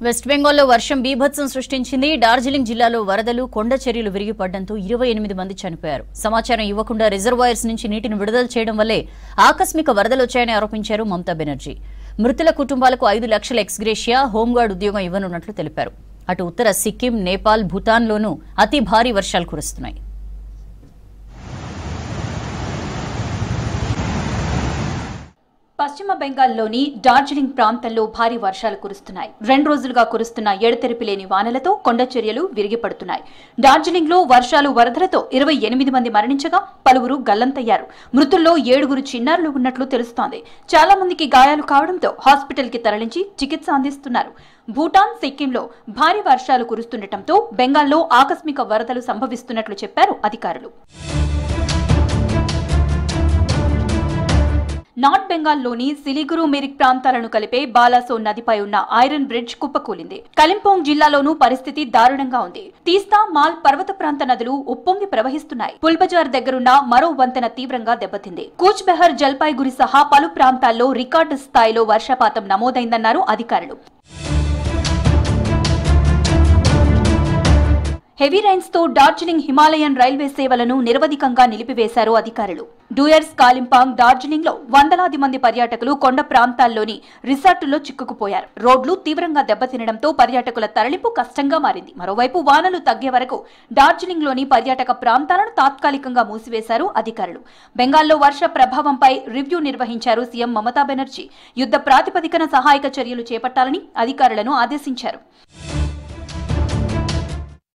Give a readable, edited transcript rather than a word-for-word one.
West బెంగాల్లో వర్షం బీభత్సం సృష్టించింది. డార్జిలింగ్ జిల్లాలో వరదలు, కొండ చర్యలు విరిగిపడడంతో 28 మంది చనిపోయారు. సమాచారం ఇవ్వకుండా రిజర్వాయర్స్ నుంచి నీటిని విడుదల చేయడం వల్లే ఆకస్మిక వరదలు వచ్చాయని ఆరోపించారు మమతా బెనర్జీ. మృతుల కుటుంబాలకు 5 లక్షల ఎక్స్గ్రేషియా, హోంగార్డ్ ఉద్యోగం ఇవ్వనున్నట్లు తెలిపారు. అటు ఉత్తర సిక్కిం, నేపాల్, భూటాన్లోనూ అతి భారీ వర్షాలు కురుస్తున్నాయి. పశ్చిమ బెంగాల్లోని డార్జిలింగ్ ప్రాంతంలో భారీ వర్షాలు కురుస్తున్నాయి. 2 రోజులుగా కురుస్తున్న ఎడతెరిపి లేని వానలతో కొండ చర్యలు విరిగిపడుతున్నాయి. డార్జిలింగ్లో వర్షాలు, వరదలతో 28 మంది మరణించగా పలువురు గల్లంతయ్యారు. మృతుల్లో 7 చిన్నారులు ఉన్నట్లు తెలుస్తోంది. చాలా మందికి గాయాలు కావడంతో హాస్పిటల్కి తరలించి చికిత్స అందిస్తున్నారు. భూటాన్, సిక్కింలో భారీ వర్షాలు కురుస్తుండటంతో బెంగాల్లో ఆకస్మిక వరదలు సంభవిస్తున్నట్లు చెప్పారు అధికారులు. నార్త్ బెంగాల్లోని సిలిగురు, మిరిక్ ప్రాంతాలను కలిపే బాలాసోన్ నదిపై ఉన్న ఐరన్ బ్రిడ్జ్ కుప్పకూలింది. కలింపోంగ్ జిల్లాలోనూ పరిస్థితి దారుణంగా ఉంది. తీస్తా, మాల్ పర్వత ప్రాంత నదులు ఉప్పొంగి ప్రవహిస్తున్నాయి. పుల్బజార్ దగ్గరున్న మరో వంతెన తీవ్రంగా దెబ్బతింది. కూచ్ బెహర్, జల్పాయ్గురి సహా పలు ప్రాంతాల్లో రికార్డు స్థాయిలో వర్షపాతం నమోదైందన్నారు అధికారులు. హెవీ రైన్స్ తో డార్జిలింగ్ హిమాలయన్ రైల్వే సేవలను నిరవధికంగా నిలిపివేశారు అధికారులు. డూయర్స్, కాలింపాంగ్, డార్జిలింగ్ లో వందలాది మంది పర్యాటకులు కొండ ప్రాంతాల్లోని రిసార్టుల్లో చిక్కుకుపోయారు. రోడ్లు తీవ్రంగా దెబ్బతినడంతో పర్యాటకుల తరలింపు కష్టంగా మారింది. మరోవైపు వానలు తగ్గే వరకు డార్జిలింగ్ లోని పర్యాటక ప్రాంతాలను తాత్కాలికంగా మూసివేశారు అధికారులు. బెంగాల్లో వర్ష ప్రభావంపై రివ్యూ నిర్వహించారు సీఎం మమతా బెనర్జీ. యుద్ధ ప్రాతిపదికన సహాయక చర్యలు చేపట్టాలని అధికారులను ఆదేశించారు.